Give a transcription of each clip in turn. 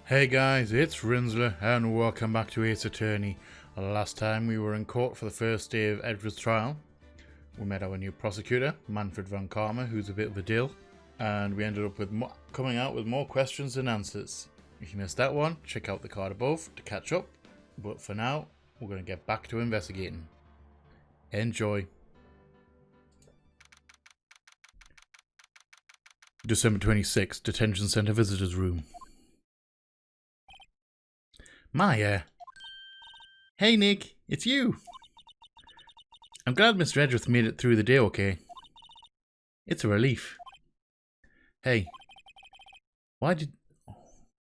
Hey guys, it's Rinsler and welcome back to Ace Attorney. Last time we were in court for the first day of Edward's trial. We met our new prosecutor, Manfred van Karma, who's a bit of a dill, and we ended up with coming out with more questions than answers. If you missed that one, check out the card above to catch up, but for now, we're going to get back to investigating. Enjoy. December 26th, Detention Center Visitors Room. Maya. Hey Nick, it's you. I'm glad Mr. Edgeworth made it through the day okay. It's a relief. Hey, why'd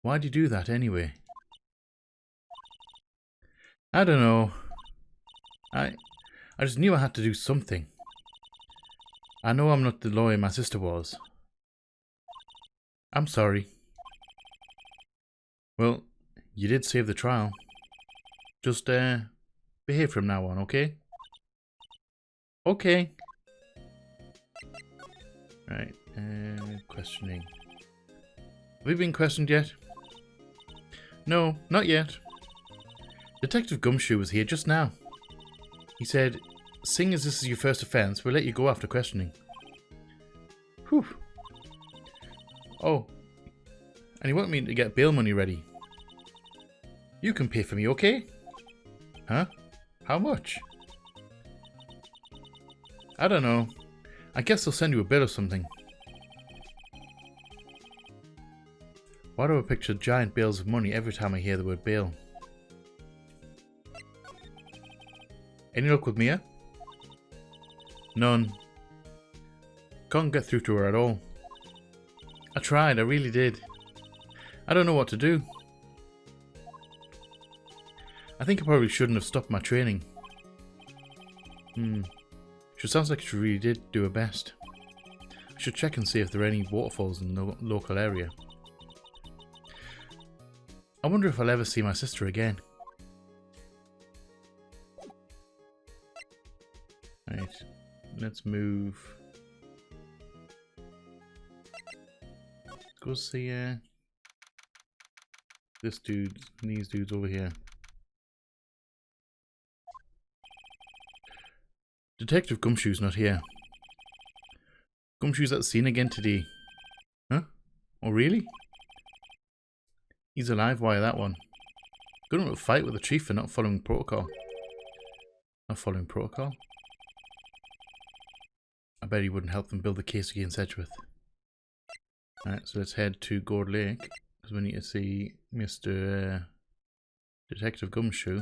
you do that anyway? I don't know. I just knew I had to do something. I know I'm not the lawyer my sister was. I'm sorry. Well, you did save the trial. Just, behave from now on, okay? Okay. Right, questioning. Have you been questioned yet? No, not yet. Detective Gumshoe was here just now. He said, seeing as this is your first offence, we'll let you go after questioning. Whew. Oh, and he wanted me to get bail money ready. You can pay for me, okay? Huh? How much? I don't know. I guess they'll send you a bill or something. Why do I picture giant bales of money every time I hear the word bail? Any luck with Mia? None. Can't get through to her at all. I tried, I really did. I don't know what to do. I think I probably shouldn't have stopped my training. She sounds like she really did do her best. I should check and see if there are any waterfalls in the local area. I wonder if I'll ever see my sister again. Right, let's move. Go see this dude and these dudes over here. Detective Gumshoe's not here. Gumshoe's at the scene again today. Huh? Oh really? He's alive via that one. Got into a fight with the chief for not following protocol. Not following protocol? I bet he wouldn't help them build the case against Edgeworth. Alright, so let's head to Gourd Lake, because we need to see Mr. Detective Gumshoe.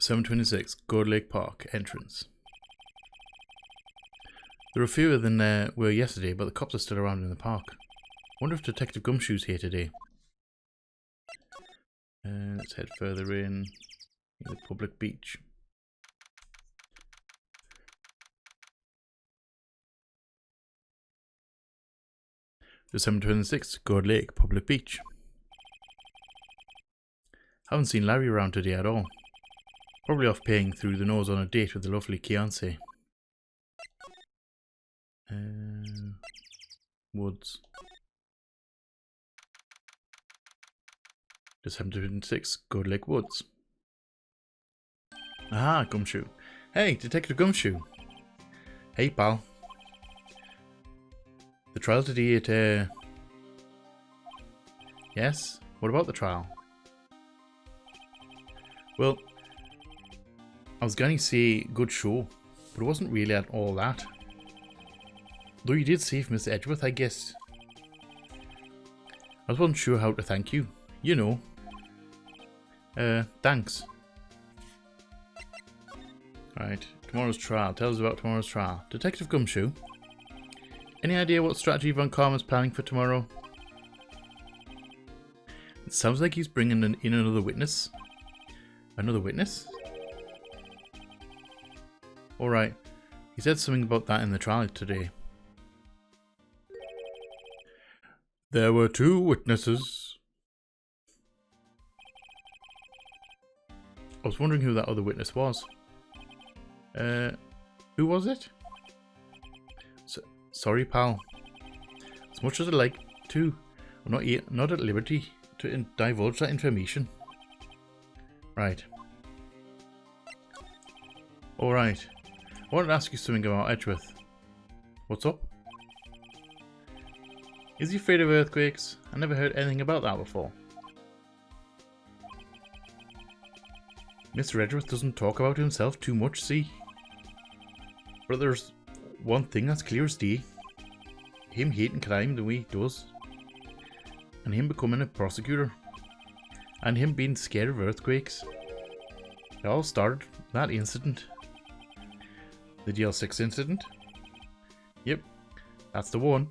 726, Gourd Lake Park, entrance. There are fewer than there were yesterday, but the cops are still around in the park. Wonder if Detective Gumshoe's here today. Let's head further in the public beach. December 26th, Gourd Lake, public beach. Haven't seen Larry around today at all. Probably off paying through the nose on a date with the lovely Keonce. Woods. December 26th, Gourd Lake Woods. Aha, Gumshoe. Hey, Detective Gumshoe. Hey, pal. The trial today at, Yes? What about the trial? Well, I was going to say good show, but it wasn't really at all that. Though you did save Mr. Edgeworth, I guess. I wasn't sure how to thank you. You know. Thanks. Right, tomorrow's trial. Tell us about tomorrow's trial. Detective Gumshoe. Any idea what strategy Van Karma's planning for tomorrow? It sounds like he's bringing in another witness. Another witness? Alright, he said something about that in the trial today. There were 2 witnesses. I was wondering who that other witness was. Who was it? Sorry, pal. As much as I'd like too. I'm not at liberty to divulge that information. Right. Alright. I wanted to ask you something about Edgeworth. What's up? Is he afraid of earthquakes? I never heard anything about that before. Mr. Edgeworth doesn't talk about himself too much, see? But there's one thing that's clear as day. Him hating crime the way he does. And him becoming a prosecutor. And him being scared of earthquakes. It all started with that incident. The DL6 incident? Yep, that's the one.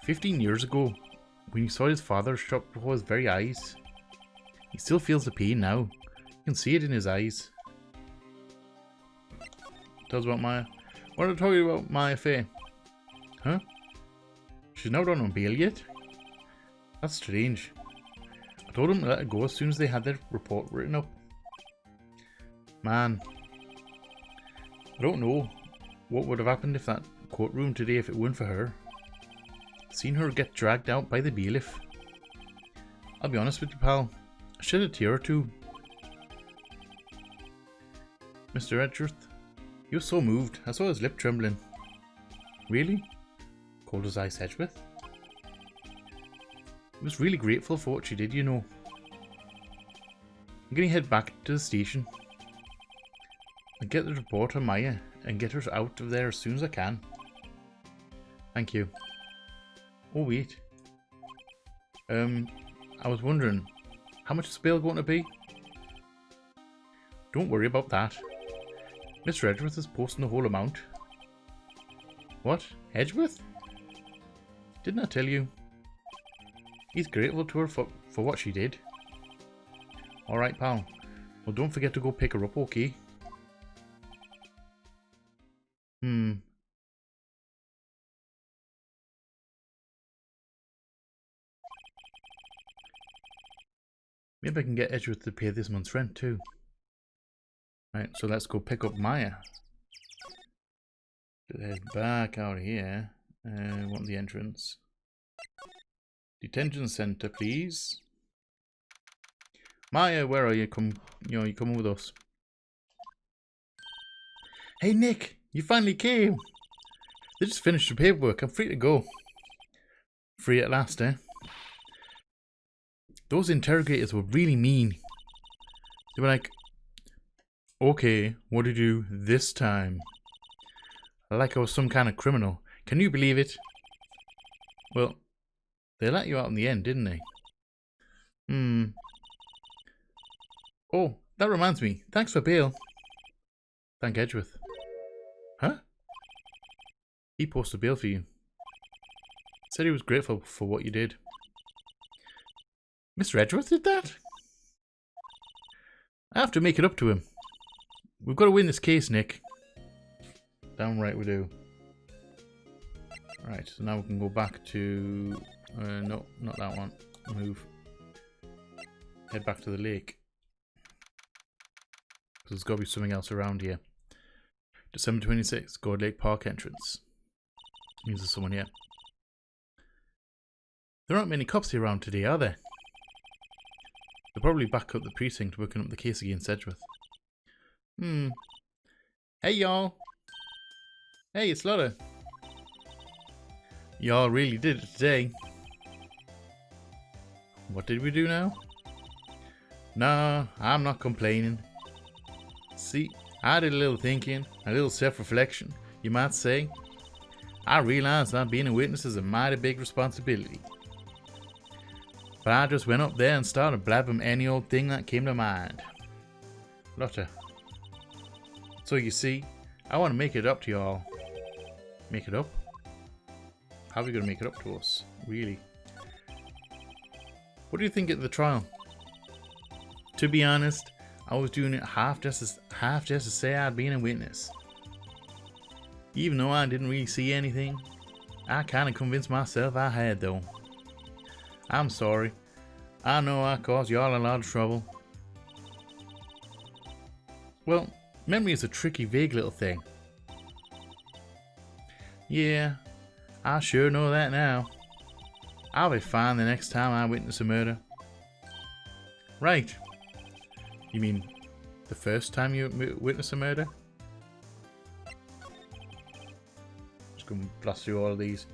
15 years ago, when he saw his father shot before his very eyes. He still feels the pain now. You can see it in his eyes. Tell us about Maya. What did I tell you about Maya Faye? Huh? She's not on bail yet? That's strange. I told them to let her go as soon as they had their report written up. Man. I don't know what would have happened if that courtroom today if it weren't for her. Seen her get dragged out by the bailiff. I'll be honest with you, pal. I shed a tear or two. Mr. Edgeworth, he was so moved. I saw his lip trembling. Really? Cold as ice, Edgeworth? He was really grateful for what she did, you know. I'm going to head back to the station and get the report on Maya and get her out of there as soon as I can. Thank you. Oh wait. I was wondering, how much is bail going to be? Don't worry about that. Mr. Edgeworth is posting the whole amount. What? Edgeworth? Didn't I tell you? He's grateful to her for what she did. Alright, pal. Well, don't forget to go pick her up, okay? Maybe I can get Edgeworth to pay this month's rent too. Right, so let's go pick up Maya. Head back out here. Want the entrance. Detention center, please. Maya, where are you? You coming with us? Hey Nick, you finally came. They just finished the paperwork. I'm free to go. Free at last, eh? Those interrogators were really mean. They were like, okay, what did you do this time? Like I was some kind of criminal. Can you believe it? Well, they let you out in the end, didn't they? Oh, that reminds me. Thanks for bail. Thank Edgeworth. Huh? He posted bail for you. Said he was grateful for what you did. Mr. Edgeworth did that? I have to make it up to him. We've got to win this case, Nick. Damn right we do. Right, so now we can go back to... no, not that one. Move. Head back to the lake. There's got to be something else around here. December 26th, Gourdy Lake Park entrance. Means there's someone here. There aren't many cops here around today, are there? They'll probably back up the precinct working up the case against Edgeworth. Hey y'all! Hey, it's Lotta. Y'all really did it today. What did we do now? Nah, I'm not complaining. See, I did a little thinking, a little self-reflection, you might say. I realized that being a witness is a mighty big responsibility. But I just went up there and started blabbing any old thing that came to mind. Lotta. So you see, I want to make it up to y'all. Make it up? How are we going to make it up to us? Really? What do you think at the trial? To be honest, I was doing it half just to say I'd been a witness. Even though I didn't really see anything, I kind of convinced myself I had though. I'm sorry. I know I caused y'all a lot of trouble. Well, memory is a tricky, vague little thing. Yeah, I sure know that now. I'll be fine the next time I witness a murder. Right. You mean the first time you witness a murder? Just gonna blast through all of these.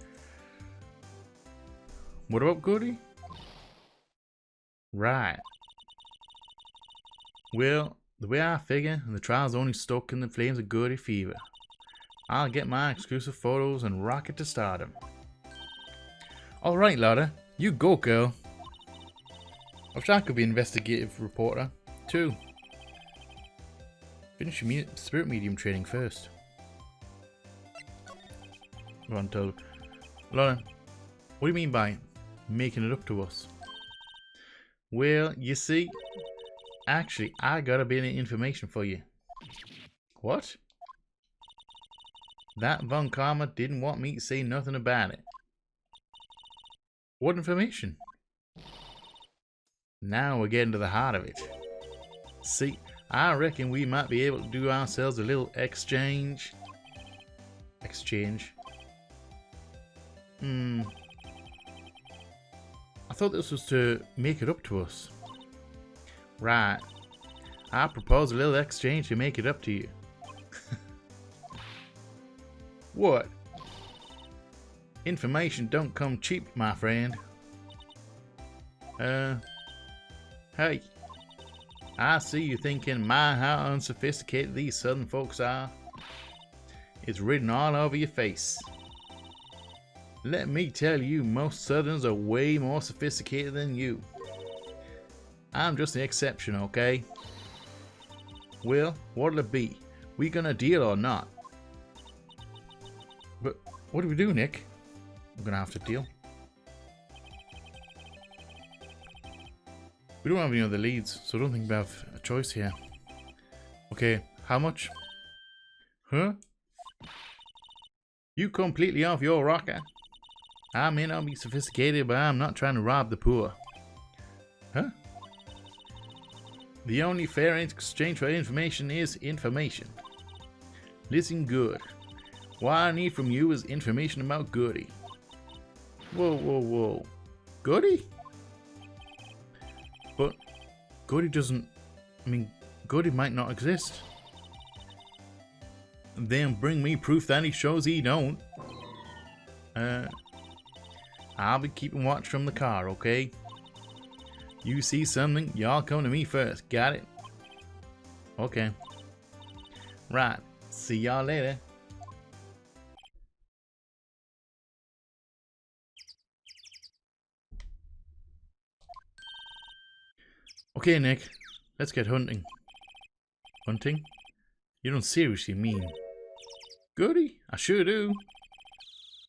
What about Gourdy? Right. Well, the way I figure, the trial's only stuck in the flames of Gourdy fever. I'll get my exclusive photos and rocket to stardom. Alright, Lotta. You go, girl. I wish I could be investigative reporter, too. Finish your spirit medium training first. Lotta, what do you mean by making it up to us? Well, you see, actually, I got a bit of information for you. What? That Von Karma didn't want me to say nothing about it. What information? Now we're getting to the heart of it. See, I reckon we might be able to do ourselves a little exchange. Exchange? I thought this was to make it up to us. Right. I propose a little exchange to make it up to you. What? Information don't come cheap, my friend. Hey. I see you thinking, my, how unsophisticated these southern folks are. It's written all over your face. Let me tell you, most southerners are way more sophisticated than you. I'm just the exception, okay? Well, what'll it be? We gonna deal or not? But what do we do, Nick? I'm gonna have to deal. We don't have any other leads, so I don't think we have a choice here. Okay, how much? Huh? You completely off your rocker. I may not be sophisticated, but I'm not trying to rob the poor. Huh? The only fair exchange for information is information. Listen good. What I need from you is information about Gourdy. Whoa, whoa, whoa. Gourdy? But Gourdy doesn't... I mean, Gourdy might not exist. Then bring me proof that he shows he don't. I'll be keeping watch from the car, okay? You see something, y'all come to me first. Got it? Okay. Right. See y'all later. Okay, Nick. Let's get hunting. Hunting? You don't seriously mean... Gourdy? I sure do.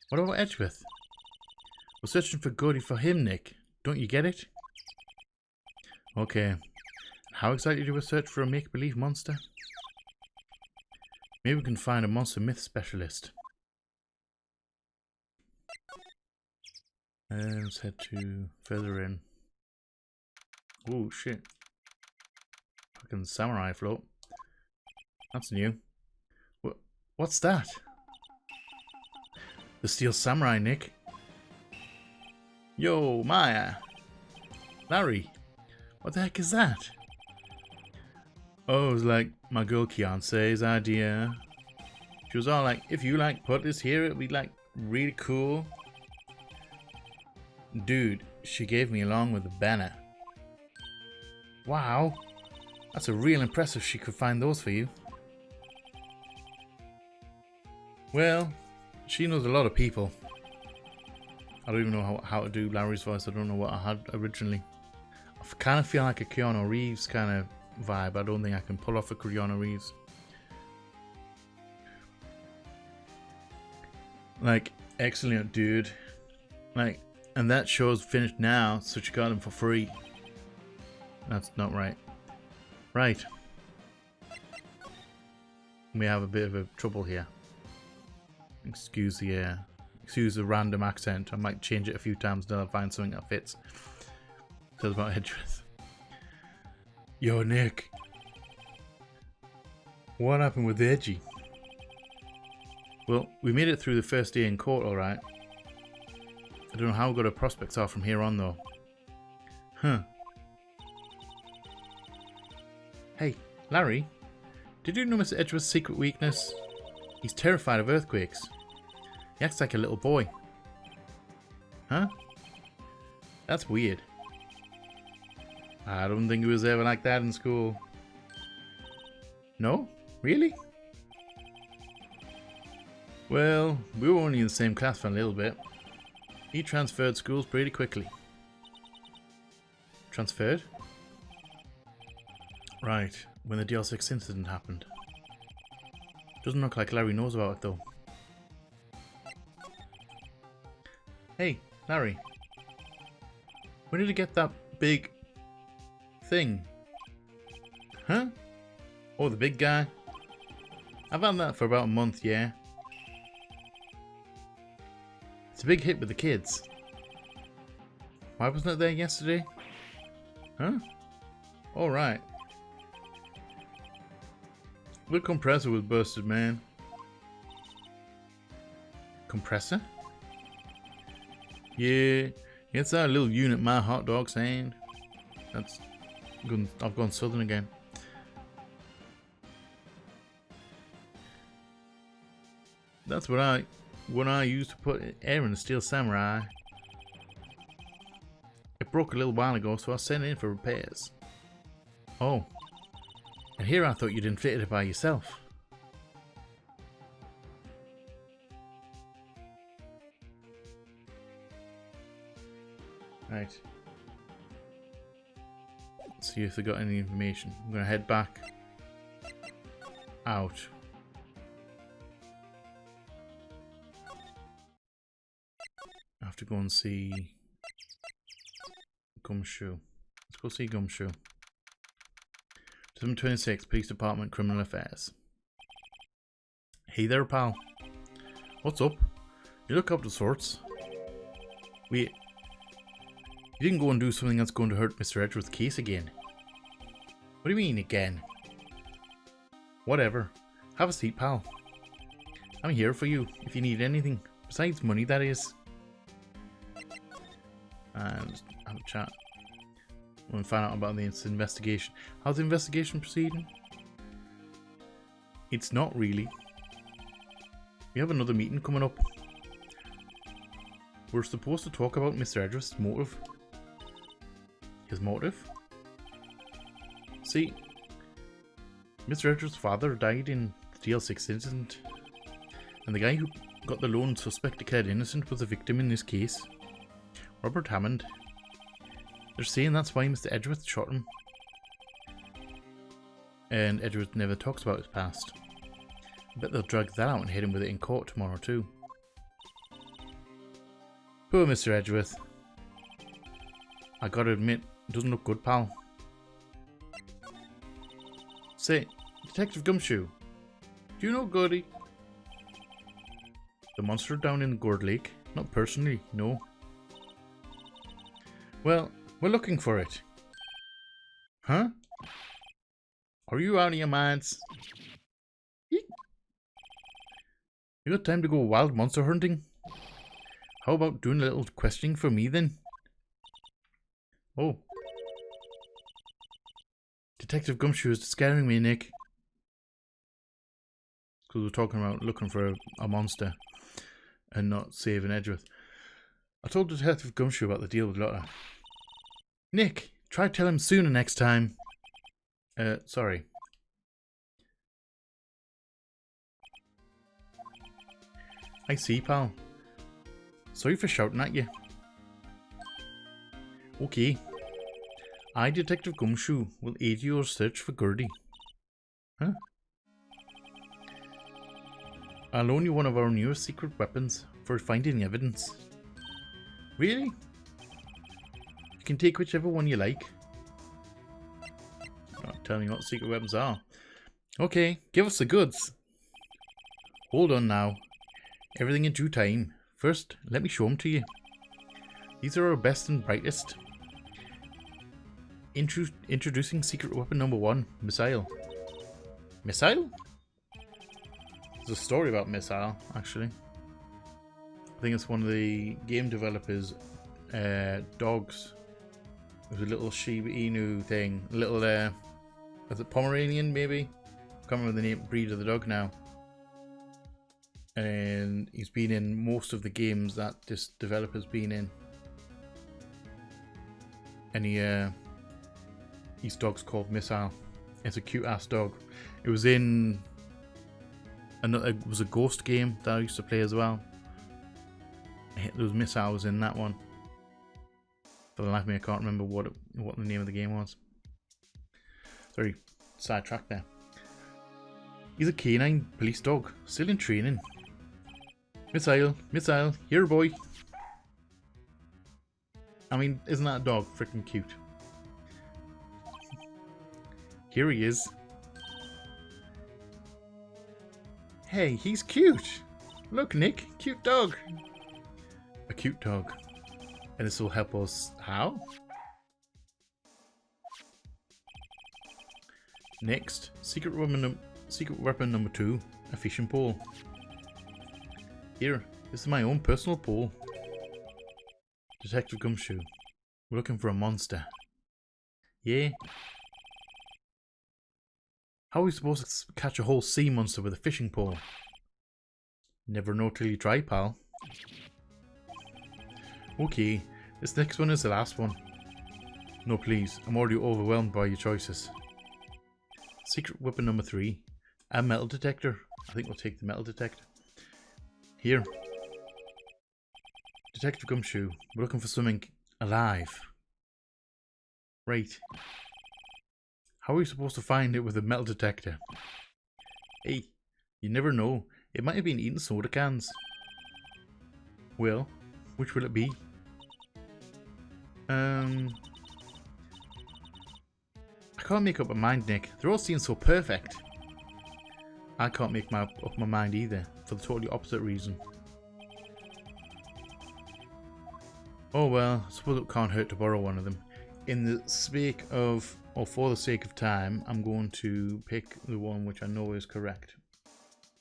What about Edgeworth? We're searching for Gourdy for him, Nick. Don't you get it? Okay. How exactly do we search for a make-believe monster? Maybe we can find a monster myth specialist. Let's head to further in. Oh shit. Fucking samurai float. That's new. What's that? The Steel Samurai, Nick. Yo, Maya. Larry. What the heck is that? Oh, it was like my girl Kiance's idea. She was all like, if you like put this here, it'd be like really cool. Dude, she gave me along with the banner. Wow. That's a real impressive she could find those for you. Well, she knows a lot of people. I don't even know how to do Larry's voice. I don't know what I had originally. I kind of feel like a Keanu Reeves kind of vibe. I don't think I can pull off a Keanu Reeves. Like, excellent dude. Like, and that show's finished now, so she got him for free. That's not right. Right. We have a bit of a trouble here. Excuse the random accent. I might change it a few times until I find something that fits. Tell about Edgeworth. Yo, Nick. What happened with Edgy? Well, we made it through the first day in court, alright. I don't know how good our prospects are from here on, though. Huh. Hey, Larry. Did you know Mr. Edgeworth's secret weakness? He's terrified of earthquakes. He acts like a little boy. Huh? That's weird. I don't think he was ever like that in school. No? Really? Well, we were only in the same class for a little bit. He transferred schools pretty quickly. Transferred? Right, when the DL6 incident happened. Doesn't look like Larry knows about it though. Hey, Larry. Where did you get that big thing? Huh? Oh, the big guy? I've had that for about a month, yeah. It's a big hit with the kids. Why wasn't it there yesterday? Huh? Alright. The compressor was busted, man. Compressor? Yeah, it's that little unit my hot dog's saying. That's good. I've gone southern again. That's what I used to put air in the Steel Samurai. It broke a little while ago, so I sent it in for repairs. Oh. And here I thought you didn't fit it by yourself. Right. Let's see if they got any information. I'm gonna head back. Out. I have to go and see Gumshoe. Let's go see Gumshoe. 726, Police Department, Criminal Affairs. Hey there, pal. What's up? You look up to sorts. Wait. You didn't go and do something that's going to hurt Mr. Edgeworth's case again. What do you mean, again? Whatever. Have a seat, pal. I'm here for you, if you need anything. Besides money, that is. And have a chat. We'll find out about this investigation. How's the investigation proceeding? It's not really. We have another meeting coming up. We're supposed to talk about Mr. Edgeworth's motive. His motive? See, Mr. Edgeworth's father died in the DL6 incident, and the guy who got the lone suspect declared innocent was a victim in this case. Robert Hammond. They're saying that's why Mr. Edgeworth shot him. And Edgeworth never talks about his past. I bet they'll drag that out and hit him with it in court tomorrow too. Poor Mr. Edgeworth. I gotta admit, it doesn't look good, pal. Say, Detective Gumshoe, do you know Gourdy? The monster down in Gourd Lake? Not personally, no. Well, we're looking for it. Huh? Are you out of your minds? Eek. You got time to go wild monster hunting? How about doing a little questioning for me then? Oh. Detective Gumshoe is scaring me, Nick. Because we're talking about looking for a monster and not saving Edgeworth. I told Detective Gumshoe about the deal with Lotta. Nick, try to tell him sooner next time. Sorry. I see, pal. Sorry for shouting at you. Okay. I, Detective Gumshoe, will aid your search for Gourdy. Huh? I'll loan you one of our newest secret weapons for finding evidence. Really? You can take whichever one you like. Not telling you what secret weapons are. Okay, give us the goods. Hold on now. Everything in due time. First, let me show them to you. These are our best and brightest. Introducing secret weapon number 1, Missile. Missile? There's a story about Missile, actually. I think it's one of the game developers' dogs. There's a little Shiba Inu thing. A little, is it Pomeranian maybe? I can't remember the breed of the dog now. And he's been in most of the games that this developer's been in. And his dog's called Missile. It's a cute ass dog. It was in another. It was a Ghost game that I used to play as well. There was Missiles in that one. For the life of me, I can't remember what the name of the game was. Sorry, sidetracked there. He's a canine police dog, still in training. Missile, here boy. I mean, isn't that dog freaking cute? Here he is. Hey, he's cute. Look, Nick, cute dog. A cute dog. And this will help us. How? Next, secret weapon number 2, a fishing pole. Here, this is my own personal pole. Detective Gumshoe. We're looking for a monster. Yeah. How are we supposed to catch a whole sea monster with a fishing pole? Never know till you try, pal. Okay, this next one is the last one. No, please, I'm already overwhelmed by your choices. Secret weapon number 3, a metal detector. I think we'll take the metal detector. Here. Detective Gumshoe, we're looking for something alive. Right. How are we supposed to find it with a metal detector? Hey, you never know. It might have been eating soda cans. Well, which will it be? I can't make up my mind, Nick. They're all seem so perfect. I can't make up my mind either, for the totally opposite reason. Oh well, I suppose it can't hurt to borrow one of them. In the sake of, or for the sake of time, I'm going to pick the one which I know is correct.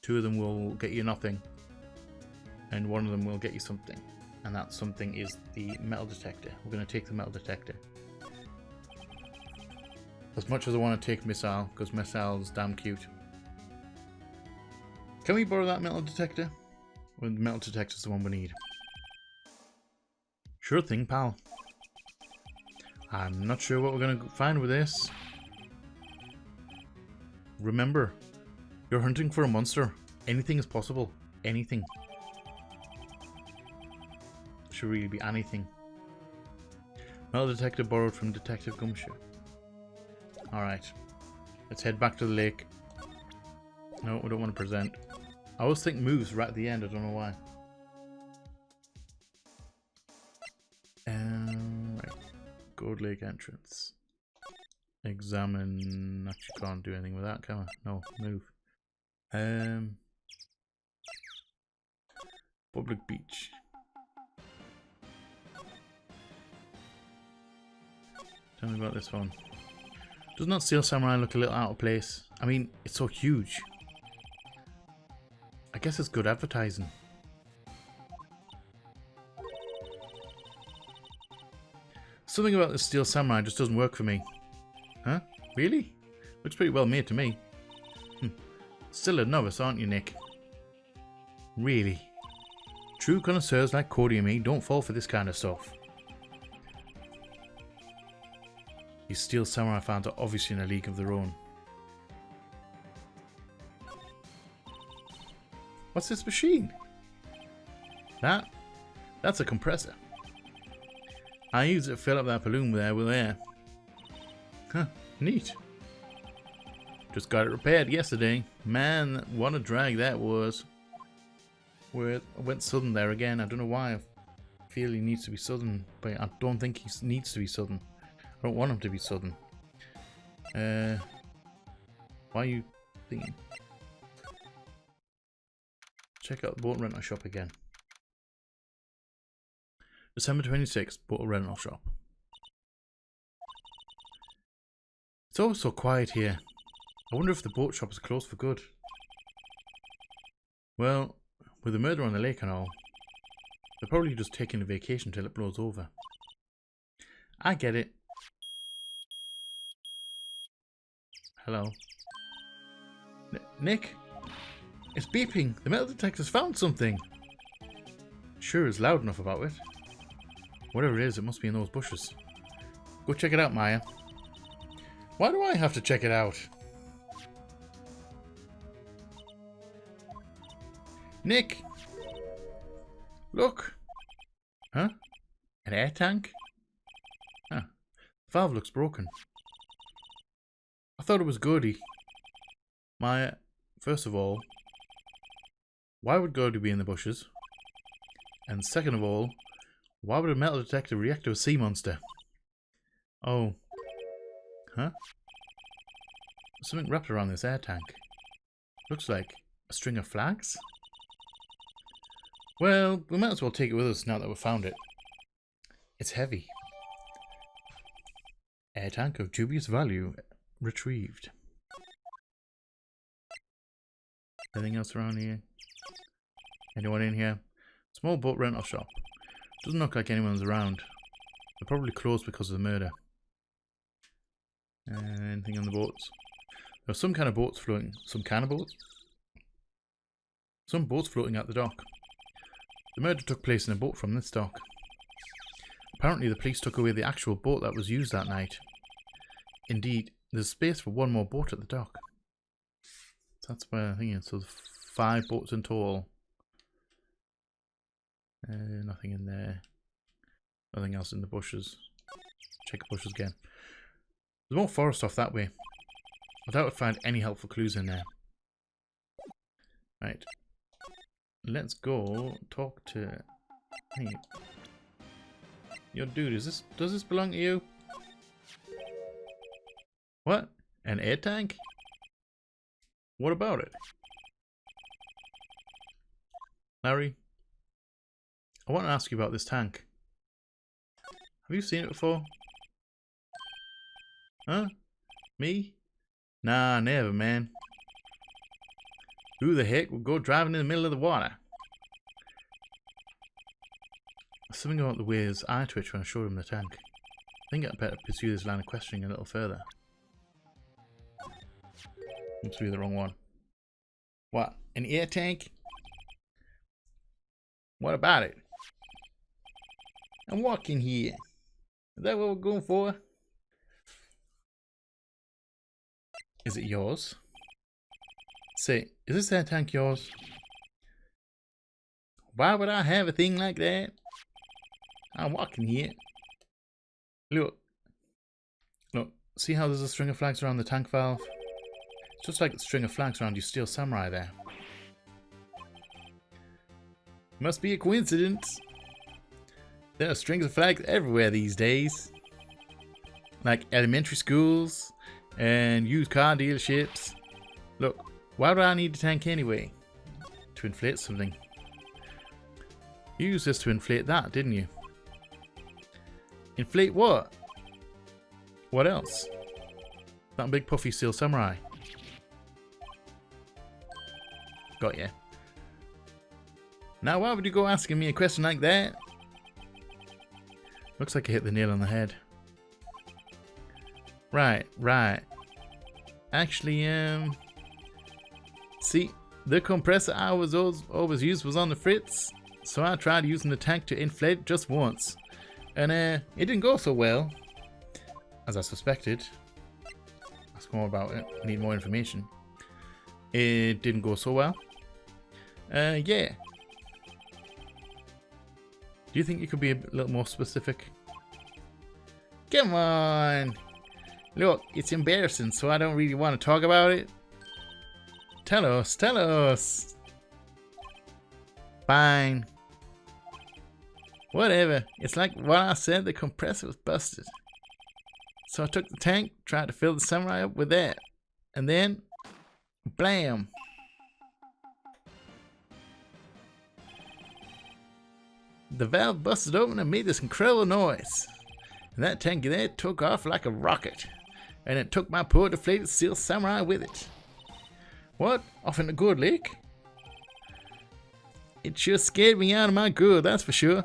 2 of them will get you nothing, and 1 of them will get you something. And that something is the metal detector. We're going to take the metal detector. As much as I want to take Missile, because Missile's damn cute. Can we borrow that metal detector? Well, the metal detector's the one we need. Sure thing, pal. I'm not sure what we're going to find with this. Remember, you're hunting for a monster. Anything is possible. Anything. Should really be anything. Metal detector borrowed from Detective Gumshoe. Alright. Let's head back to the lake. No, we don't want to present. I always think moves right at the end. I don't know why. Right. Gourd Lake entrance. Examine. Actually, can't do anything with that, can I? No, move. Public beach. Tell me about this one. Does not Steel Samurai look a little out of place? I mean, it's so huge. I guess it's good advertising. Something about the Steel Samurai just doesn't work for me. Huh? Really? Looks pretty well made to me. Still a novice, aren't you, Nick? Really? True connoisseurs like Gourdy and me don't fall for this kind of stuff. These Steel Samurai fans are obviously in a league of their own. What's this machine? That's a compressor. I used it to fill up that balloon there with air. Huh, neat. Just got it repaired yesterday. Man, what a drag that was. I went southern there again. I don't know why. I feel he needs to be southern, but I don't think he needs to be southern. I don't want him to be southern. Why are you thinking? Check out the boat rental shop again. December 26th, boat rental shop. It's always so quiet here. I wonder if the boat shop is closed for good. Well, with the murder on the lake and all, They're probably just taking a vacation till it blows over. I get it. Hello. Nick? It's beeping. The metal detector's found something. Sure is loud enough about it. Whatever it is, it must be in those bushes. Go check it out, Maya. Why do I have to check it out? Nick! Look! Huh? An air tank? Huh. The valve looks broken. I thought it was Gourdy. Maya, first of all, why would Gourdy be in the bushes? And second of all, why would a metal detector react to a sea monster? Oh. Huh? There's something wrapped around this air tank. Looks like a string of flags? Well, we might as well take it with us now that we've found it. It's heavy. Air tank of dubious value retrieved. Anything else around here? Anyone in here? Small boat rental shop. Doesn't look like anyone's around. They're probably closed because of the murder. Anything on the boats? There's some kind of boats floating. Some kind of boats? Some boats floating at the dock. The murder took place in a boat from this dock. Apparently the police took away the actual boat that was used that night. Indeed, there's space for one more boat at the dock. So that's where I think it's. So 5 boats in total. Nothing in there. Nothing else in the bushes. Check the bushes again. There's more forest off that way. I doubt I'd find any helpful clues in there. Right. Let's go talk to... Hey. Yo, dude, does this belong to you? What? An air tank? What about it? Larry, I want to ask you about this tank. Have you seen it before? Huh? Me? Nah, never, man. Who the heck would go driving in the middle of the water? Something about the way his eye twitched when I showed him the tank. I think I'd better pursue this line of questioning a little further. Must be the wrong one. What? An air tank? What about it? I'm walking here. Is that what we're going for? Is it yours? Say, is this air tank yours? Why would I have a thing like that? I'm walking here. Look. Look, see how there's a string of flags around the tank valve? It's just like a string of flags around your steel samurai there. Must be a coincidence. There are strings of flags everywhere these days. Like elementary schools and used car dealerships. Look, why do I need a tank anyway? To inflate something. You used this to inflate that, didn't you? Inflate what? What else? That big puffy steel samurai. Got ya. Now why would you go asking me a question like that? Looks like I hit the nail on the head. Right. Actually, see, the compressor I was always used was on the fritz, so I tried using the tank to inflate it just once. And it didn't go so well, as I suspected. Ask more about it. I need more information. It didn't go so well. Yeah. Do you think you could be a little more specific? Come on! Look, it's embarrassing, so I don't really want to talk about it. Tell us! Fine. Whatever. It's like what I said, the compressor was busted. So I took the tank, tried to fill the samurai up with that. And then, blam! The valve busted open and made this incredible noise. And that tank there took off like a rocket. And it took my poor deflated steel samurai with it. What? Off in the good lake? It sure scared me out of my good, that's for sure.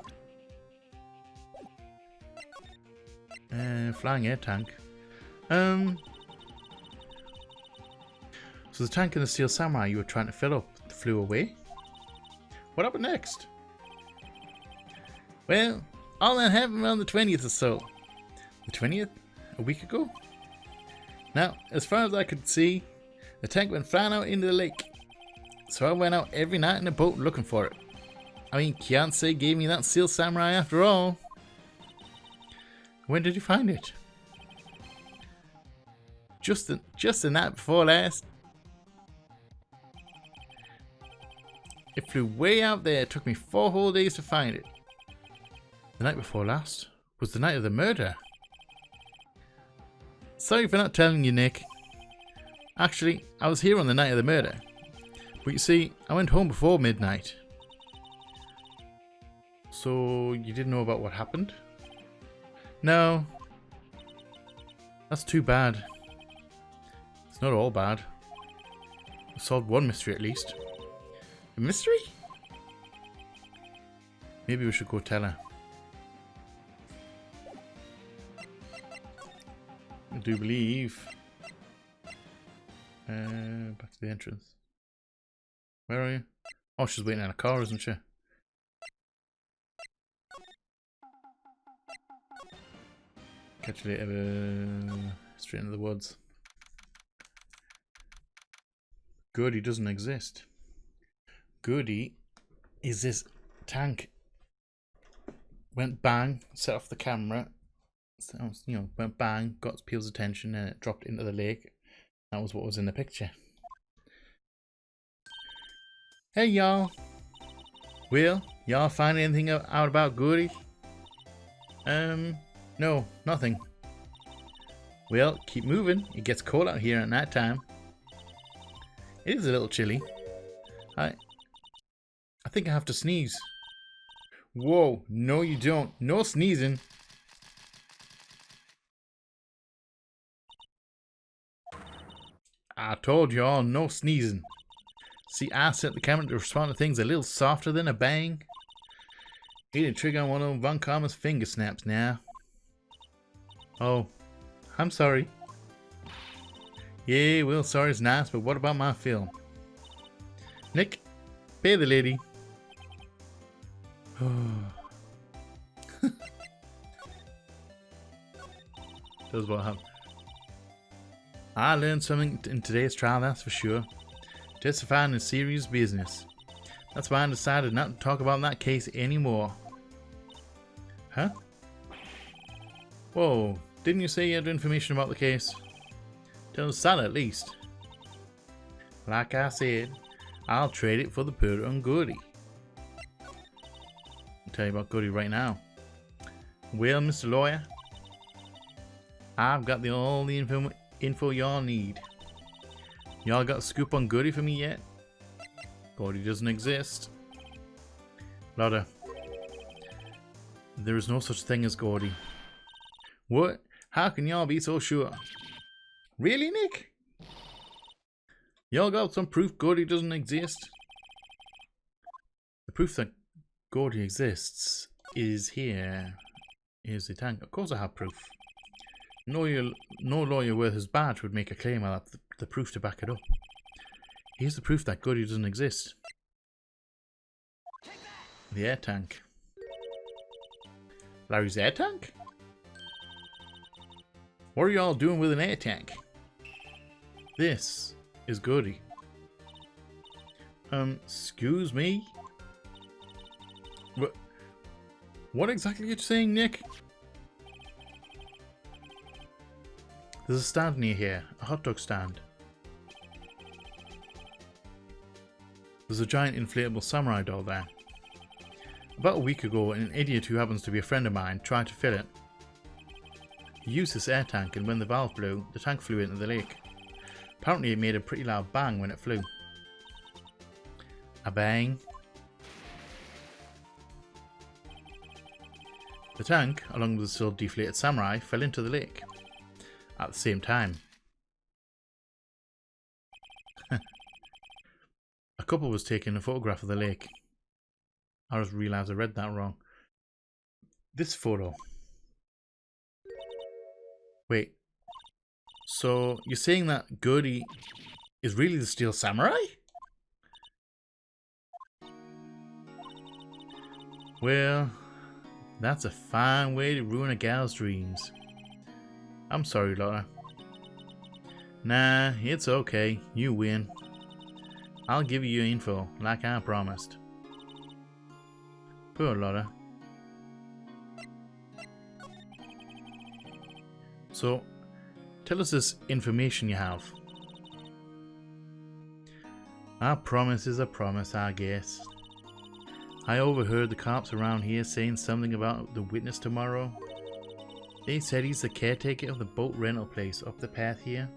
Flying air tank. So the tank and the steel samurai you were trying to fill up flew away? What happened next? Well, all that happened on the 20th or so. The 20th? A week ago? Now, as far as I could see, the tank went flying out into the lake. So I went out every night in a boat looking for it. I mean, Kianse gave me that steel samurai after all. When did you find it? Just the night before last. It flew way out there. It took me 4 whole days to find it. The night before last was the night of the murder. Sorry for not telling you, Nick. Actually, I was here on the night of the murder. But you see, I went home before midnight. So, you didn't know about what happened? No. That's too bad. It's not all bad. We solved one mystery at least. A mystery? Maybe we should go tell her. I do believe. Back to the entrance. Where are you? Oh, she's waiting in a car, isn't she? Catch you later. Straight into the woods. Gourdy doesn't exist. Gourdy is this tank. Went bang, set off the camera. So, you know, went bang, got people's attention, and it dropped into the lake. That was what was in the picture. Hey y'all. Will, y'all find anything out about Gourdy? No, nothing. Well, keep moving. It gets cold out here at night time. It is a little chilly. I think I have to sneeze. Whoa, no you don't. No sneezing. I told you all, no sneezing. See, I set the camera to respond to things a little softer than a bang. He didn't trigger on one of Von Karma's finger snaps now. Oh, I'm sorry. Yeah, well, sorry's nice, but what about my film? Nick, pay the lady. That's what happened. I learned something in today's trial, that's for sure. Testifying is serious business. That's why I decided not to talk about that case anymore. Huh? Whoa, didn't you say you had information about the case? Tell us that at least. Like I said, I'll trade it for the Purdah and Gourdy. I'll tell you about Gourdy right now. Well, Mr. Lawyer, I've got all the info y'all need. Y'all got a scoop on Gourdy for me yet? Gourdy doesn't exist. Lotta, there is no such thing as Gourdy. What? How can y'all be so sure? Really, Nick? Y'all got some proof Gourdy doesn't exist? The proof that Gourdy exists is here. Here's the tank. Of course I have proof. No lawyer worth his badge would make a claim without the proof to back it up. Here's the proof that Gourdy doesn't exist. The air tank. Larry's air tank? What are y'all doing with an air tank? This is Gourdy. Excuse me? What exactly are you saying, Nick? There's a stand near here, a hot dog stand. There's a giant inflatable samurai doll there. About a week ago, an idiot who happens to be a friend of mine tried to fill it. He used this air tank, and when the valve blew, the tank flew into the lake. Apparently it made a pretty loud bang when it flew. A bang. The tank, along with the still deflated samurai, fell into the lake. At the same time. A couple was taking a photograph of the lake. I just realised I read that wrong. This photo. Wait. So, you're saying that Gourdy is really the Steel Samurai? Well, that's a fine way to ruin a gal's dreams. I'm sorry, Laura. Nah, it's okay. You win. I'll give you your info, like I promised. Poor Laura. So, tell us this information you have. A promise is a promise, I guess. I overheard the cops around here saying something about the witness tomorrow. They said he's the caretaker of the boat rental place up the path here.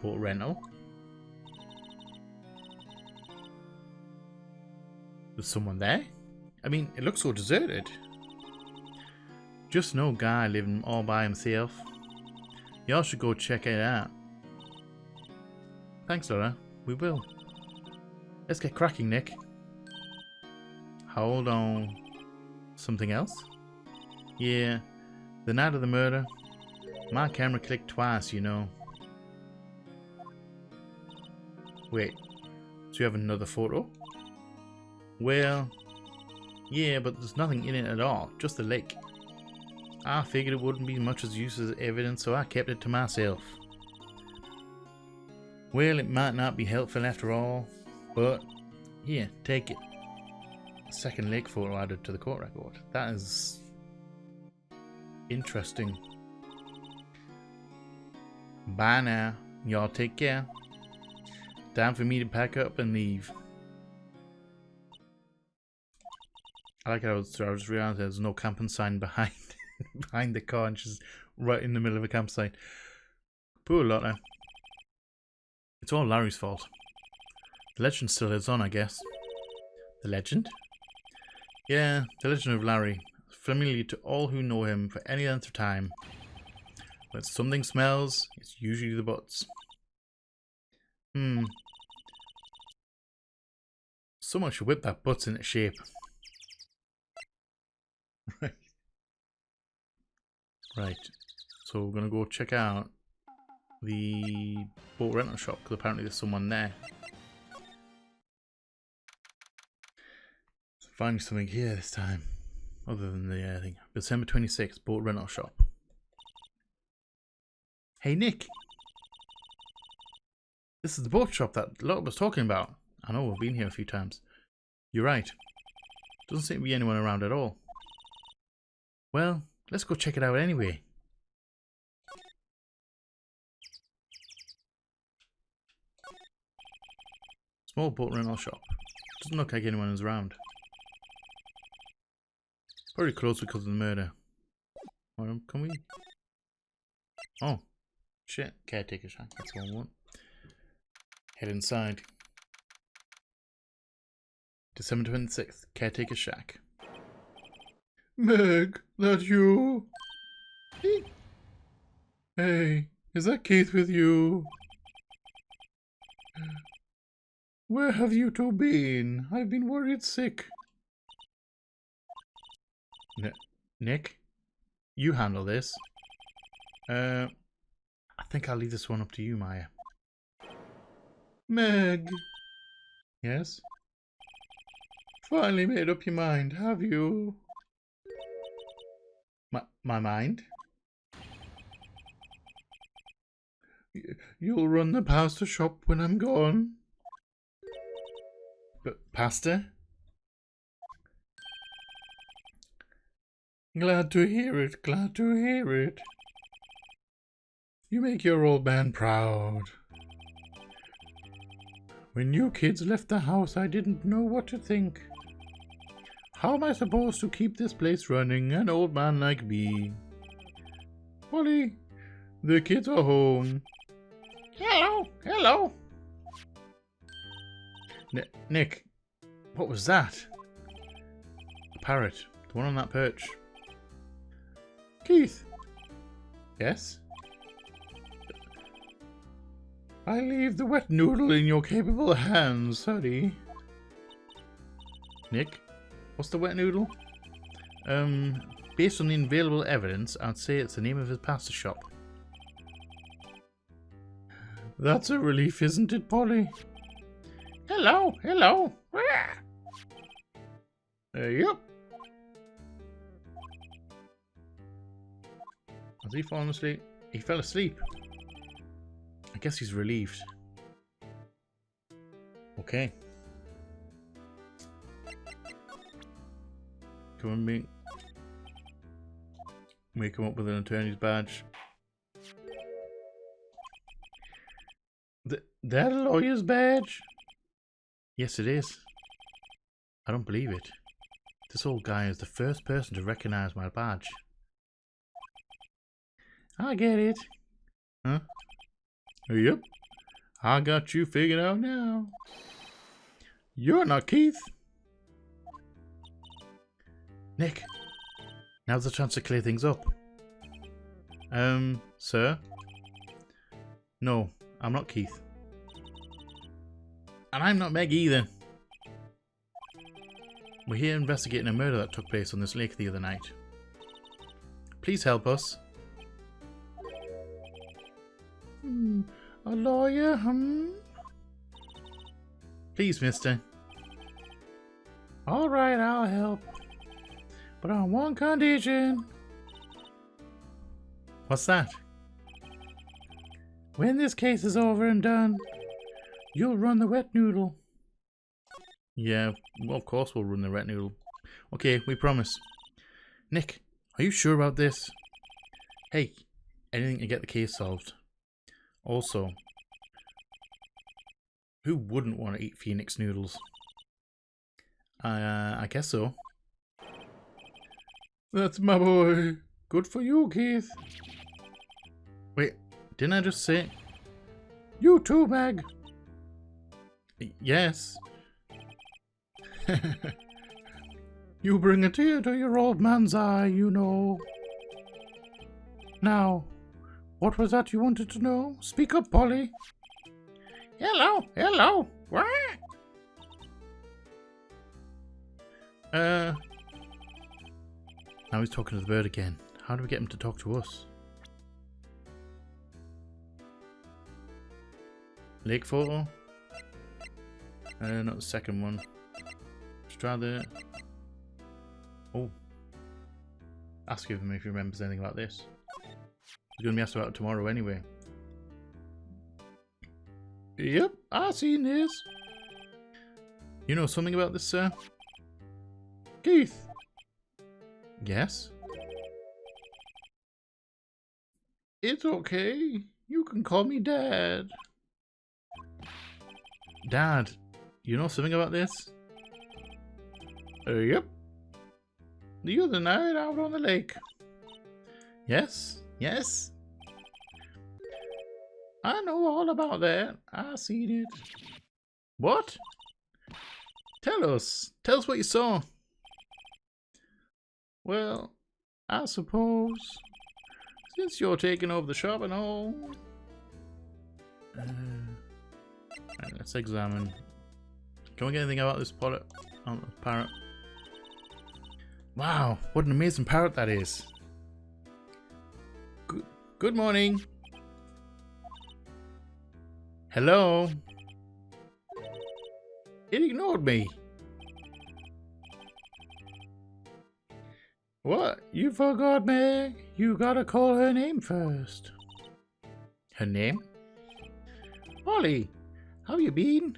Boat rental? There's someone there? I mean, it looks so deserted. Just no guy living all by himself. Y'all should go check it out. Thanks, Laura. We will. Let's get cracking, Nick. Hold on. Something else? Yeah. The night of the murder. My camera clicked twice, you know. Wait. Do you have another photo? Well, yeah, but there's nothing in it at all. Just the lake. I figured it wouldn't be much as use as evidence, so I kept it to myself. Well, it might not be helpful after all, but here, take it. Second lake photo added to the court record. That is interesting. Bye now. Y'all take care. Time for me to pack up and leave. I like how I just realized there's no camping sign behind behind the car, and she's right in the middle of a campsite. Poor Lotta. It's all Larry's fault. The legend still lives on, I guess. The legend? Yeah, the legend of Larry. Familiar to all who know him for any length of time. When something smells, it's usually the butts. Someone should whip that butts into shape. Right. So we're gonna go check out the boat rental shop, because apparently there's someone there. Find something here this time, other than the thing. December 26th, boat rental shop. Hey Nick, this is the boat shop that Lotte was talking about. I know, we've been here a few times. You're right. Doesn't seem to be anyone around at all. Well, let's go check it out anyway. Small boat rental shop. Doesn't look like anyone is around. Probably closed because of the murder. Or can we? Oh, shit. Caretaker shack. That's what I want. Head inside. December 26th. Caretaker shack. Meg, that you? Hey, is that Keith with you? Where have you two been? I've been worried sick. Nick, you handle this. I think I'll leave this one up to you, Maya. Meg. Yes? Finally made up your mind, have you? My mind? You'll run the pasta shop when I'm gone. But pasta? Glad to hear it, glad to hear it. You make your old man proud. When you kids left the house, I didn't know what to think. How am I supposed to keep this place running, an old man like me? Polly, the kids are home. Hello, hello. Nick, what was that? A parrot, the one on that perch. Keith. Yes? I leave the wet noodle in your capable hands, honey. Nick, what's the wet noodle? Based on the available evidence, I'd say it's the name of his pasta shop. That's a relief, isn't it, Polly? Hello, hello. Yep. Has he fallen asleep? He fell asleep. I guess he's relieved. Okay. Come on, mate. Wake him up with an attorney's badge. That a lawyer's badge? Yes, it is. I don't believe it. This old guy is the first person to recognize my badge. I get it. Huh? Yep. I got you figured out now. You're not Keith. Nick. Now's the chance to clear things up. Sir? No, I'm not Keith. And I'm not Meg either. We're here investigating a murder that took place on this lake the other night. Please help us. A lawyer, Please, mister. Alright, I'll help. But on one condition. What's that? When this case is over and done, you'll run the wet noodle. Yeah, well, of course we'll run the wet noodle. Okay, we promise. Nick, are you sure about this? Hey, anything to get the case solved. Also, who wouldn't want to eat Phoenix noodles? I guess so. That's my boy. Good for you, Keith. Wait, didn't I just say? You too, Meg. Yes. You bring a tear to your old man's eye, you know. Now, what was that you wanted to know? Speak up, Polly. Hello, hello. What? Now he's talking to the bird again. How do we get him to talk to us? Lake photo? Not the second one. Let's try the... Oh. Ask him if he remembers anything about this. He's going to be asked about it tomorrow anyway. Yep, I've seen this. You know something about this, sir? Keith. Yes? It's okay. You can call me Dad. Dad, you know something about this? Yep. The other night out on the lake. Yes? Yes? I know all about that. I seen it. What? Tell us. Tell us what you saw. Well, I suppose, since you're taking over the shop and all... Right, let's examine. Can we get anything about this parrot? Wow, what an amazing parrot that is. Good morning. Hello. It ignored me. What? You forgot, Meg? You gotta call her name first. Her name? Polly, how you been?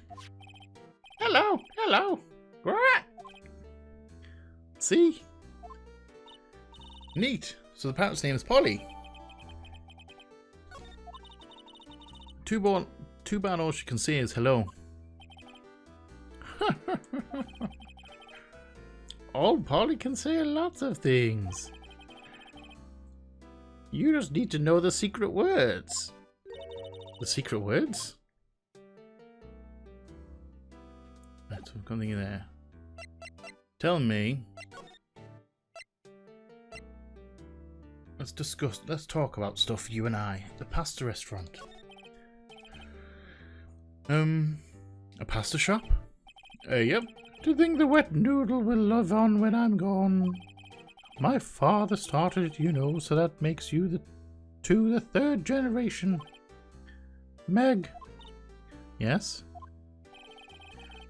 Hello, hello. See? Neat. So the parrot's name is Polly. Too bad all she can say is hello. All Polly can say are lots of things. You just need to know the secret words. The secret words? That's something in there. Tell me. Let's talk about stuff, you and I. The pasta restaurant. A pasta shop? Yep. To think the wet noodle will live on when I'm gone. My father started it, you know, so that makes you the third generation. Meg. Yes?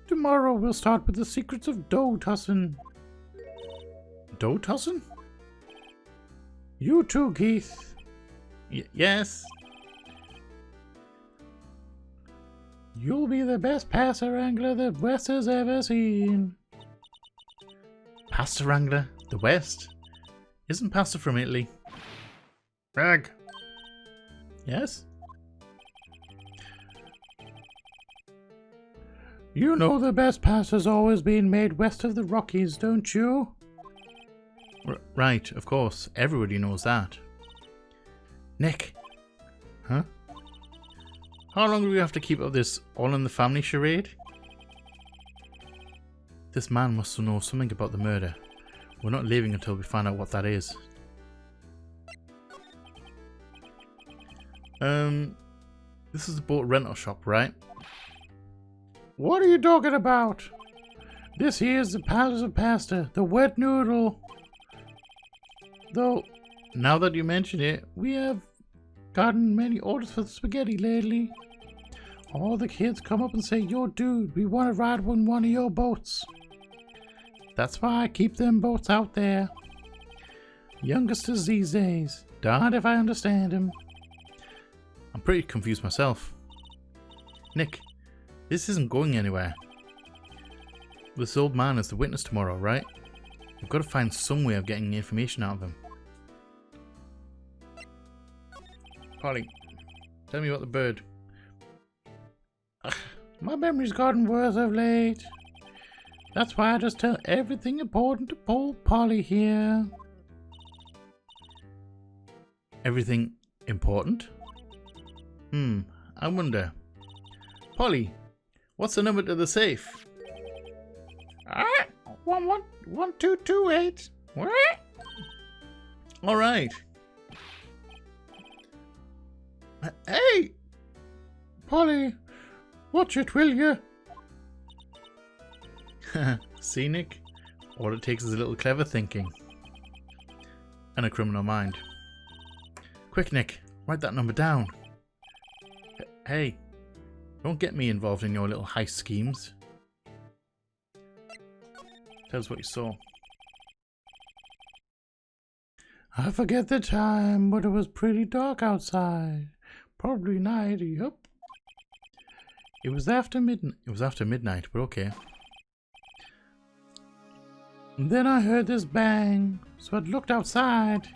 Tomorrow we'll start with the secrets of dough tossing. Dough tossing? You too, Keith. Yes. You'll be the best pasta wrangler the West has ever seen. Pasta wrangler? The West? Isn't pasta from Italy? Meg. Yes? You know the best pasta's always been made west of the Rockies, don't you? Right, of course. Everybody knows that. Nick. Huh? How long do we have to keep up this all-in-the-family charade? This man must know something about the murder. We're not leaving until we find out what that is. This is the boat rental shop, right? What are you talking about? This here's the palace of pasta, the wet noodle. Though, now that you mention it, we have gotten many orders for the spaghetti lately. All the kids come up and say, yo dude, we want to ride on one of your boats. That's why I keep them boats out there. Youngsters these days, darned if I understand him. I'm pretty confused myself. Nick, this isn't going anywhere. This old man is the witness tomorrow, right? We've got to find some way of getting information out of him. Polly, tell me about the bird. Ugh, my memory's gotten worse of late. That's why I just tell everything important to poor Polly here. Everything important? I wonder. Polly, what's the number to the safe? 1228. What? All right. Hey, Polly, watch it, will you? See, Nick? All it takes is a little clever thinking. And a criminal mind. Quick, Nick, write that number down. Hey, don't get me involved in your little heist schemes. Tell us what you saw. I forget the time, but it was pretty dark outside. Probably night, yup. It was after midnight, but okay. And then I heard this bang, so I looked outside.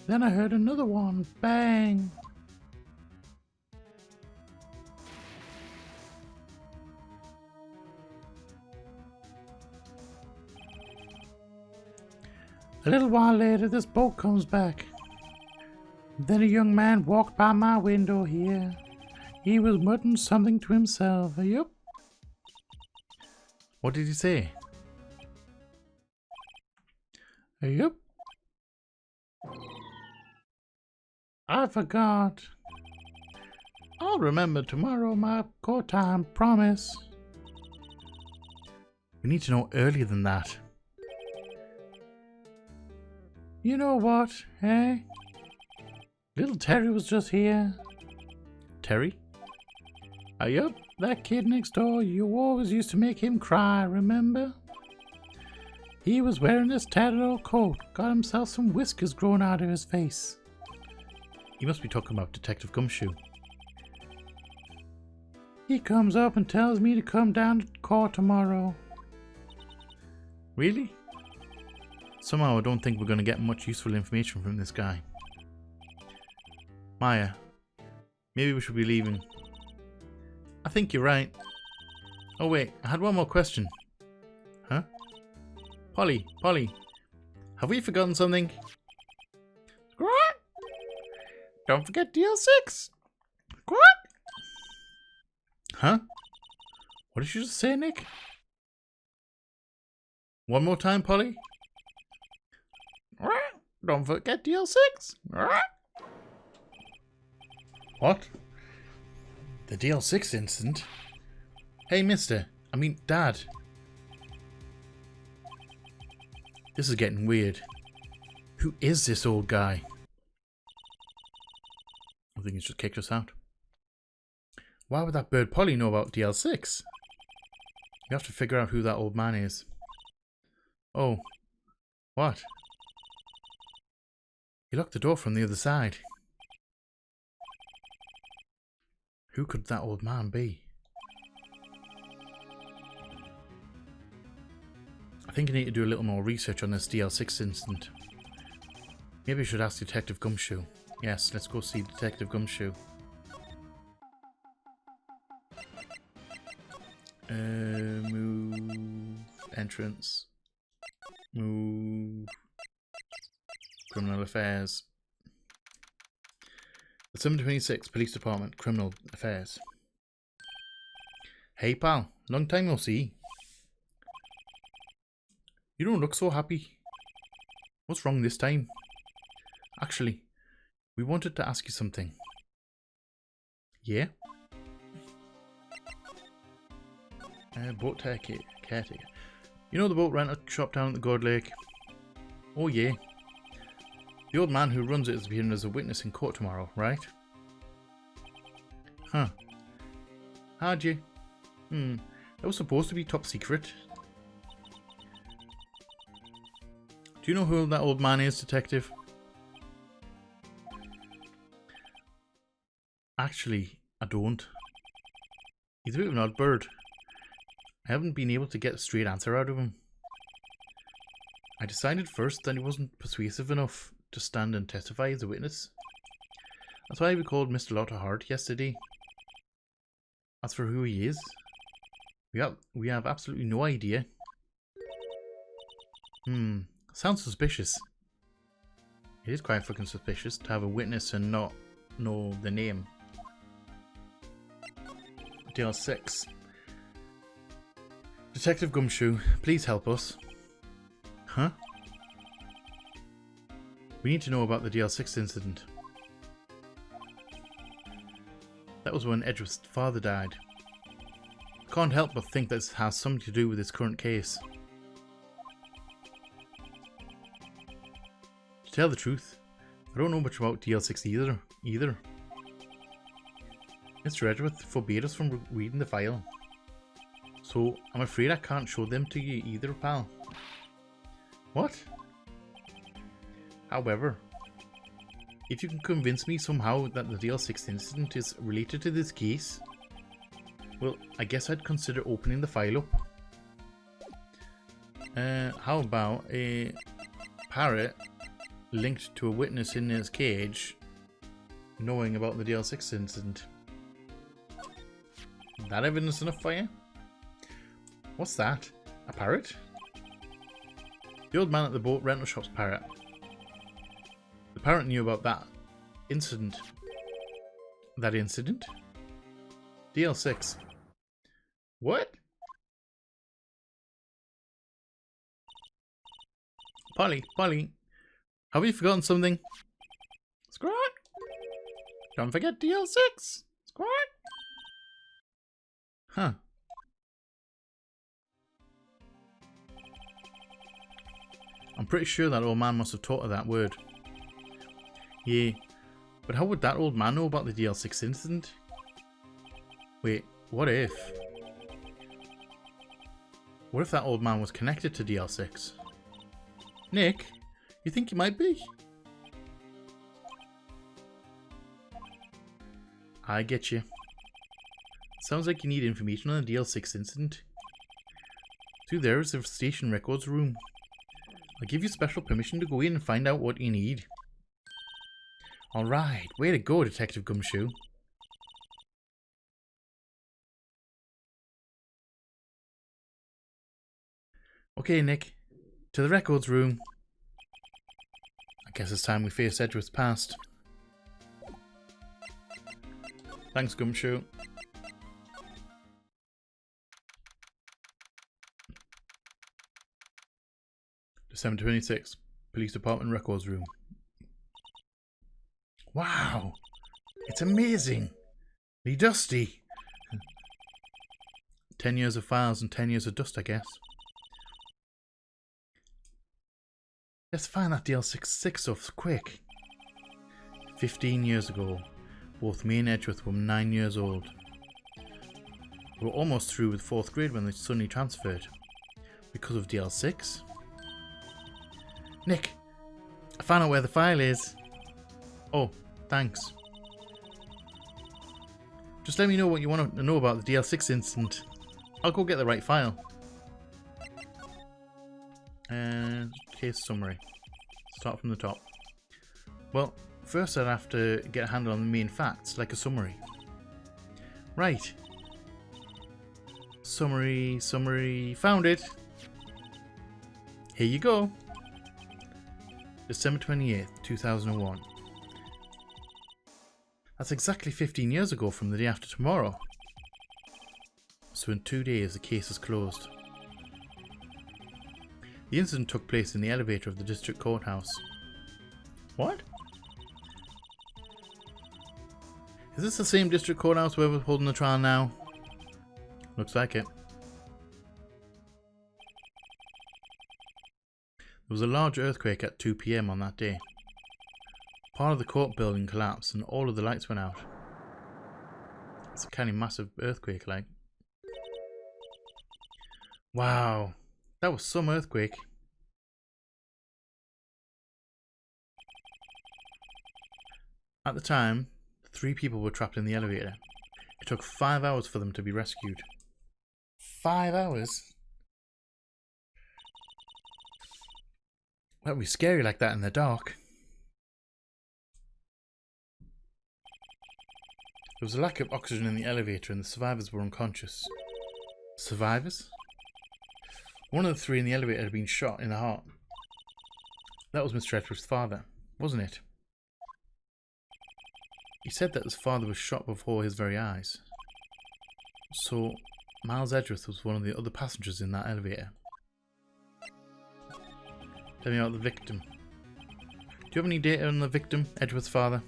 Then I heard another one, bang. A little while later, this boat comes back. Then a young man walked by my window here. He was muttering something to himself. Yup. What did he say? Yup. I forgot. I'll remember tomorrow, my court time, promise. We need to know earlier than that. You know what, eh? Little Terry was just here. Terry? Yup, that kid next door, you always used to make him cry, remember? He was wearing this tattered old coat, got himself some whiskers growing out of his face. You must be talking about Detective Gumshoe. He comes up and tells me to come down to court tomorrow. Really? Somehow I don't think we're going to get much useful information from this guy. Maya, maybe we should be leaving. I think you're right. Oh wait, I had one more question. Huh? Polly, have we forgotten something? What? Don't forget DL6. What? Huh? What did you just say, Nick? One more time, Polly. Don't forget DL6. What? The DL6 incident? Hey, Dad. This is getting weird. Who is this old guy? I think he's just kicked us out. Why would that bird Polly know about DL6? We have to figure out who that old man is. Oh. What? He locked the door from the other side. Who could that old man be? I think I need to do a little more research on this DL6 incident. Maybe I should ask Detective Gumshoe. Yes, let's go see Detective Gumshoe. Move. Entrance. Move. Criminal Affairs. The 726 Police Department, Criminal Affairs. Hey pal, long time no see. You don't look so happy. What's wrong this time? Actually, we wanted to ask you something. Yeah? Boat caretaker. You know the boat rental shop down at the Gourd Lake? Oh yeah. The old man who runs it is appearing as a witness in court tomorrow, right? Huh. How'd you? That was supposed to be top secret. Do you know who that old man is, Detective? Actually, I don't. He's a bit of an odd bird. I haven't been able to get a straight answer out of him. I decided first that he wasn't persuasive enough to stand and testify as a witness. That's why we called Mr. Lotterheart yesterday. As for who he is, we have absolutely no idea. Sounds suspicious. It is quite fucking suspicious to have a witness and not know the name. DL6. Detective Gumshoe, please help us. Huh? We need to know about the DL6 incident. That was when Edgeworth's father died. I can't help but think this has something to do with his current case. To tell the truth, I don't know much about DL6 either. Mr. Edgeworth forbade us from reading the file. So, I'm afraid I can't show them to you either, pal. What? However, if you can convince me somehow that the DL6 incident is related to this case, well, I guess I'd consider opening the file up. How about a parrot linked to a witness in his cage knowing about the DL6 incident? That evidence enough for you? What's that? A parrot? The old man at the boat rental shop's parrot. The parrot knew about that incident. That incident? DL6. What? Polly, have you forgotten something? Squawk! Don't forget DL6! Squawk! Huh. I'm pretty sure that old man must have taught her that word. Yeah, but how would that old man know about the DL6 incident? Wait, what if? What if that old man was connected to DL6? Nick, you think he might be? I get you. Sounds like you need information on the DL6 incident. Through there is the station records room. I'll give you special permission to go in and find out what you need. Alright, way to go, Detective Gumshoe. Okay, Nick. To the records room. I guess it's time we face Edgeworth's past. Thanks, Gumshoe. December 26th, Police Department Records Room. Wow! It's amazing! Be dusty! 10 years of files and 10 years of dust, I guess. Let's find that DL6 stuff quick. 15 years ago, both me and Edgeworth were 9 years old. We were almost through with 4th grade when they suddenly transferred. Because of DL6? Nick, I found out where the file is. Oh, thanks. Just let me know what you want to know about the DL6 incident. I'll go get the right file. And case summary. Start from the top. Well, first I'd have to get a handle on the main facts, like a summary. Right. Summary. Found it. Here you go. December 28th, 2001. That's exactly 15 years ago from the day after tomorrow. So in 2 days the case is closed. The incident took place in the elevator of the district courthouse. What? Is this the same district courthouse where we're holding the trial now? Looks like it. There was a large earthquake at 2 PM on that day. Part of the court building collapsed and all of the lights went out. It's a kind of massive earthquake, like. Wow, that was some earthquake. At the time, 3 people were trapped in the elevator. It took 5 hours for them to be rescued. 5 hours? That would be scary like that in the dark. There was a lack of oxygen in the elevator and the survivors were unconscious. Survivors? One of the 3 in the elevator had been shot in the heart. That was Mr. Edgeworth's father, wasn't it? He said that his father was shot before his very eyes. So, Miles Edgeworth was one of the other passengers in that elevator. Tell me about the victim. Do you have any data on the victim, Edgeworth's father?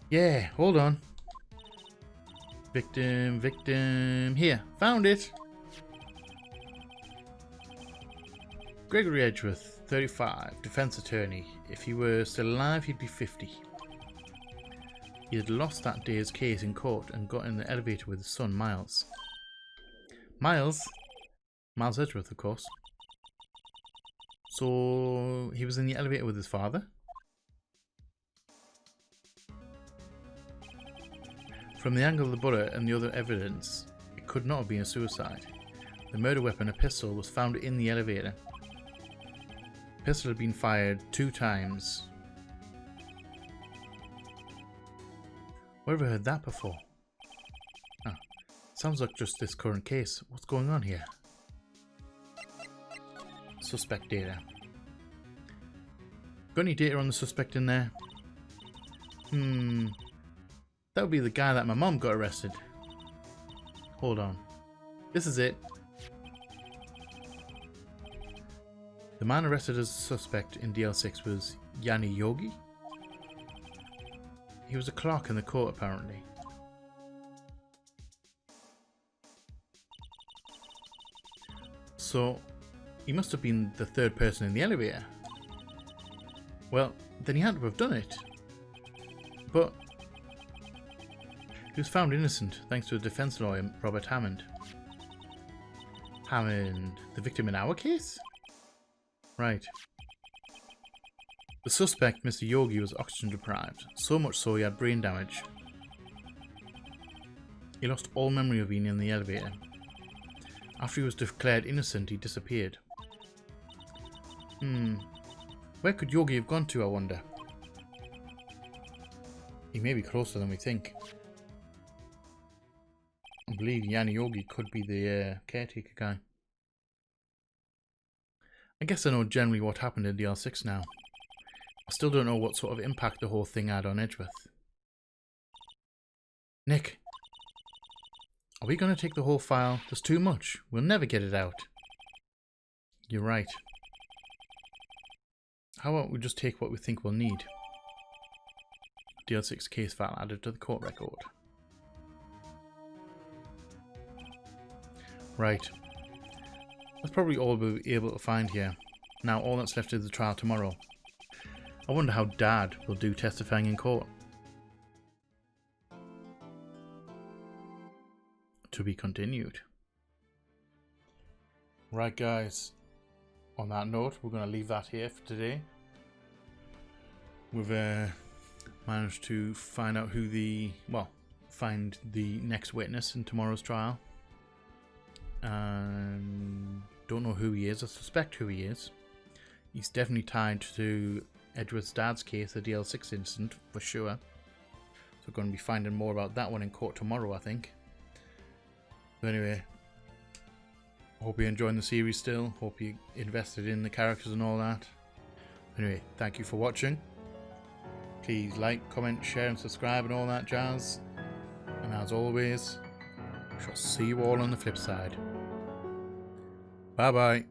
Yeah, hold on. Victim. Here, found it. Gregory Edgeworth, 35, defense attorney. If he were still alive, he'd be 50. He had lost that day's case in court and got in the elevator with his son, Miles. Miles Edgeworth, of course. So, he was in the elevator with his father? From the angle of the bullet and the other evidence, it could not have been a suicide. The murder weapon, a pistol, was found in the elevator. The pistol had been fired 2 times. Where have I heard that before? Ah, sounds like just this current case. What's going on here? Suspect data. Got any data on the suspect in there? That would be the guy that my mom got arrested. Hold on. This is it. The man arrested as a suspect in DL6 was Yanni Yogi. He was a clerk in the court, apparently. So, he must have been the 3rd person in the elevator. Well, then he had to have done it. But he was found innocent thanks to a defense lawyer, Robert Hammond. Hammond, the victim in our case? Right. The suspect, Mr. Yogi, was oxygen deprived, so much so he had brain damage. He lost all memory of being in the elevator. After he was declared innocent, he disappeared. Where could Yogi have gone to, I wonder? He may be closer than we think. I believe Yanni Yogi could be the caretaker guy. I guess I know generally what happened in DL6 now. I still don't know what sort of impact the whole thing had on Edgeworth. Nick, are we going to take the whole file? There's too much. We'll never get it out. You're right. How about we just take what we think we'll need? DL6 case file added to the court record. Right. That's probably all we'll be able to find here. Now all that's left is the trial tomorrow. I wonder how Dad will do testifying in court. To be continued. Right guys, on that note, we're going to leave that here for today. We've managed to find out find the next witness in tomorrow's trial. Don't know who he is. I suspect who he is. He's definitely tied to Edgeworth's dad's case, the DL6 incident, for sure. So we're going to be finding more about that one in court tomorrow, I think. But anyway, hope you're enjoying the series still. Hope you invested in the characters and all that. Anyway, thank you for watching. Please like, comment, share and subscribe and all that jazz. And as always, I shall see you all on the flip side. Bye bye.